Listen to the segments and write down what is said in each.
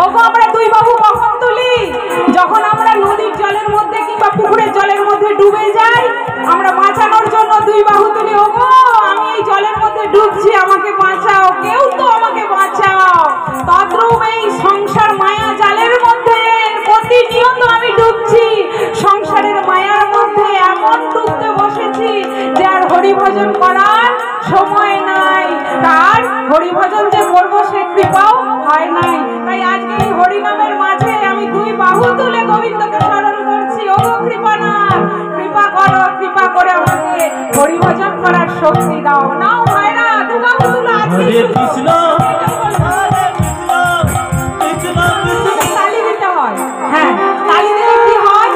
ওগো আমরা দুই বাহু কখন তুলি? যখন আমরা নদীর জলের মধ্যে কিংবা পুকুরের জলের মধ্যে ডুবে যাই, আমরা বাঁচানোর জন্য দুই বাহু তুলি। ওগো আমি এই জলের মধ্যে ডুবছি, আমাকে বাঁচাও, কেউ তো আমাকে বাঁচাও। তদ্রূপ এই সংসার মায়া জালের মধ্যে প্রতিনিয়ত আমি ডুবছি। সংসারের মায়ার মধ্যে এমন ডুবতে বসেছি যে আর হরিভজন করার সময় নাই। আর হরিভজন যে করবো সে কৃপাও হয় নাই। তাই আজকে এই হরিনামের মাঝে আমি দুই বাহু তুলে গোবিন্দকে স্মরণ করছি। ও কৃপানাথ, কৃপা করো, কৃপা করে আমাকে হরিভজন করার শক্তি দাও। নাও ভাইরা দু বাহু তুলো। আজকে কৃষ্ণ তালি দিতে হয়। হ্যাঁ, তালি দিলে কি হয়?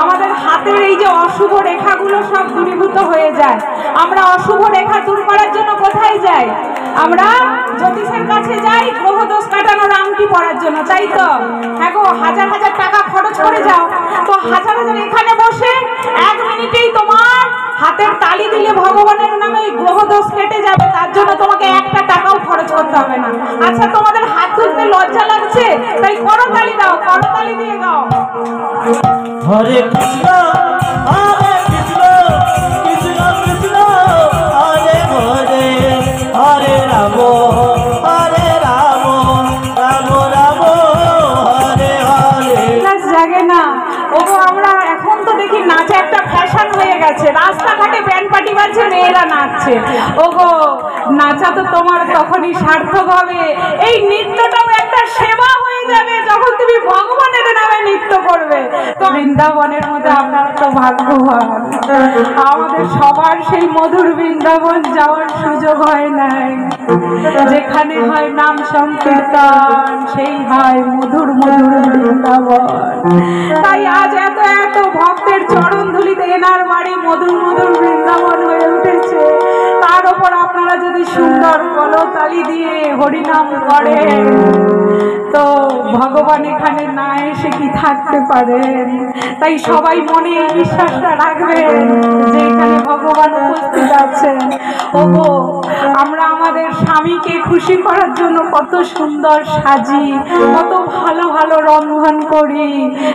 আমাদের হাতের এই যে অশুভ রেখাগুলো সব দূরীভূত হয়ে যায়। আমরা অশুভ রেখা দূর করার জন্য কোথায় যাই? আমরা জ্যোতিষের কাছে যাই গ্রহ দোষ কাটানোর আংটি পরার জন্য, তাই তো? হ্যাঁ গো, হাজার হাজার টাকা খরচ করে যাও, তো হাজার হাজার এখানে বসে 1 মিনিটেই তোমার হাতের তালি দিলে ভগবানের নামে গ্রহ দোষ কেটে যাবে। তার জন্য তোমাকে 1টা টাকাও খরচ করতে হবে না। আচ্ছা, তোমাদের হাত তুলতে লজ্জা লাগছে? তাই করতালি দাও, করতালি দিয়ে গাও। হরে কৃষ্ণ হরে কৃষ্ণ, কৃষ্ণ কৃষ্ণ হরে হরে, হরে রাম হরে রাম, রাম রাম হরে হরে। জাগে না ওগো, আমরা এখন তো দেখি নাচে একটা ফ্যাশন হয়ে গেছে। রাস্তাঘাটে ব্যান্ড পার্টি বাজছে, মেয়েরা নাচছে। ওগো, নাচা তো তোমার তখনই সার্থক হবে। এই নৃত্যটাও একটা সেবা হয়ে যাবে যখন তুমি ভগবানের নামে নৃত্য করবে। তো বৃন্দাবনের মধ্যে আপনারা তো ভাগ্যবান। আমাদের সবার সেই মধুর বৃন্দাবন যাওয়ার সুযোগ হয় নাই। যেখানে হয় নাম সংকীর্তন, সেই হয় মধুর মধুর বৃন্দাবন। তাই আজ এত এত ভক্তের চরণ ধুলিতে এনার বাড়ি মধুর মধুর বৃন্দাবন হয়ে উঠেছে। তার উপর আপনারা যদি সুন্দর কলতালি দিয়ে হরিনাম করেন, তো ভগবান এখানে না এসে কি থাকতে পারেন? তাই সবাই মনে এই বিশ্বাসটা রাখবেন যে এখানে ভগবান উপস্থিত আছেন। ওগো, আমরা আমাদের স্বামীকে খুশি করার জন্য কত সুন্দর সাজি, কত ভালো ভালো রন্ধন করি।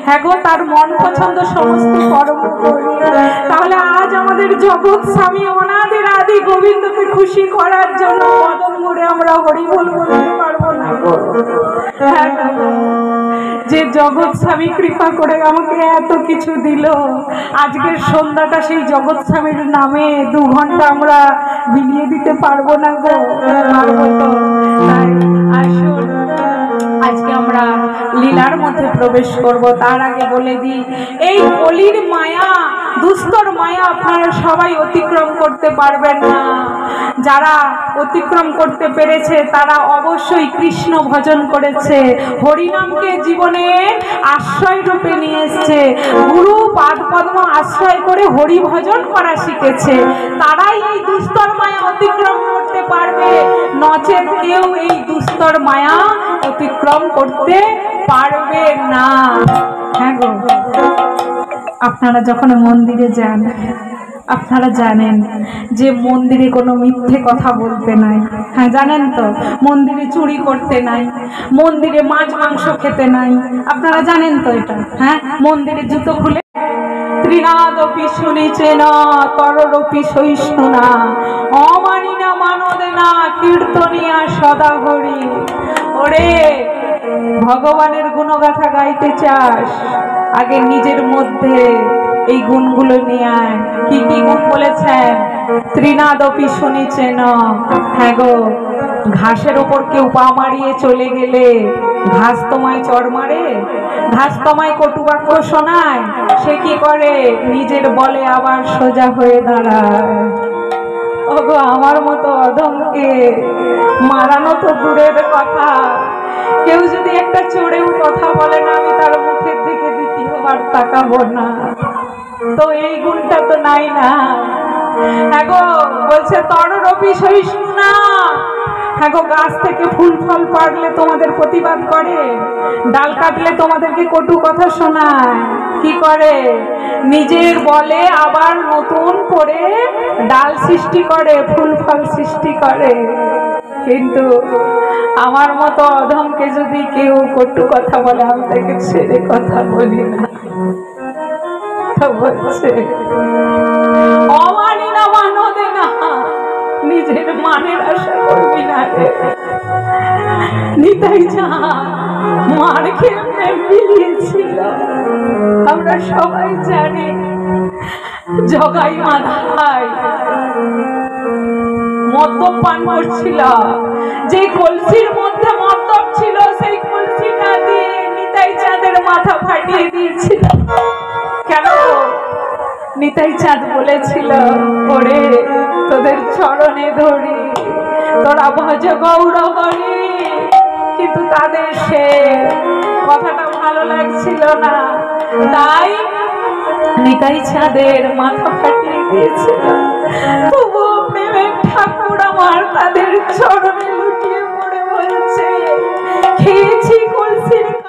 হ্যাঁ গো, তার মন পছন্দ সমস্ত কর্ম করি। তাহলে আজ আমাদের জগৎ স্বামী অনাদির আদি গোবিন্দকে খুশি করার জন্য কদম মুড়ে আমরা হরি বল বলতে পারবো না? হ্যাঁ, যে জগৎ স্বামী কৃপা করে আমাকে এত কিছু দিল, আজকের সন্ধ্যাটা সেই জগৎ স্বামীর নামে 2 ঘন্টা আমরা বিলিয়ে দিতে পারবো না গো? পারবো তো? তাই আসুন আজকে আমরা লীলার মধ্যে প্রবেশ করব। তার আগে বলে দিই, এই কলির মায়া, দুস্তর মায়া আপনারা সবাই অতিক্রম করতে পারবেন না। যারা অতিক্রম করতে পেরেছে তারা অবশ্যই কৃষ্ণ ভজন করেছে, হরিনামকে জীবনে আশ্রয় রূপে নিয়ে এসছে, গুরু পাদ পদ্ম আশ্রয় করে হরি ভজন করা শিখেছে। তারাই এই দুস্তর মায়া অতিক্রম করতে পারবে, নচেত কেউ এই দুস্তর মায়া অতিক্রম করতে পারবে না। হ্যাঁ গো, আপনারা যখন মন্দিরে যান আপনারা জানেন যে মন্দিরে কোনো মিথ্যে কথা বলতে নাই। হ্যাঁ জানেন তো, মন্দিরে চুরি করতে নাই, মন্দিরে মাছ মাংস খেতে নাই। আপনারা জানেন তো এটা? হ্যাঁ, মন্দিরে জুতো খুলে ত্রিনাদপি শুনিছে না তররপি সহিষ্ণু না, অমানি না মানদে না কীর্তনিয়া সদা হরি। ওরে, ভগবানের গুণগাথা গাইতে চাস, আগে নিজের মধ্যে এই গুণগুলো নিয়ে আয়। কি কি গুণ বলেছেন? ত্রিনাদপি শুনিছেন। হ্যাঁ গো, ঘাসের ওপর কেউ পা মারিয়ে চলে গেলে ঘাস তোমায় চড় মারে, ঘাস তোমায় কটুবাক্য শোনায়, সে কি করে? নিজের বলে আবার সোজা হয়ে দাঁড়ায়। ওগো, আমার মতো অধমকে মারানো তো দূরের কথা, কেউ যদি একটা চড়েও কথা বলে না, আমি তার মুখের দিকে দ্বিতীয়বার তাকাবো না। তো এই গুণটা তো নাই না। হ্যাঁ গো, বলছে তররপি সহিষ্ণু না। হ্যাঁ গো, গাছ থেকে ফুল ফল পাড়লে তোমাদের প্রতিবাদ করে, ডাল কাটলে তোমাদেরকে কটু কথা শোনায়। কি করে? নিজের বলে আবার নতুন করে ডাল সৃষ্টি করে, ফুল ফল সৃষ্টি করে। কিন্তু আমার মতো অধমকে যদি কেউ কটু কথা বলে আমি তাকে ছেড়ে কথা বলি না। তো বলছে অমানি না মানো দে না, নিজের মানের আশা করবি না রে। নিতাই যা মার খেয়ে মিলিয়েছিল আমরা সবাই জানি। জগাই মাথায় মদ্যপ পান করছিল, যে কলসির মধ্যে মদ্যপ ছিল সেই কলসিটা দিয়ে নিতাই চাঁদের মাথা ফাটিয়ে দিয়েছিল। কেন? নিতাই চাঁদ বলেছিল ওরে তোদের চরণে ধরি, তোরা ভজ গৌরবরে। কিন্তু তাদের সে কথাটা ভালো লাগছিল না, তাই নিতাই চাঁদের মাথা ফাটিয়ে দিয়েছিল। তবুও প্রেমের ঠাকুর আমার তাদের চরণে লুটিয়ে পড়ে বলছে খেয়েছি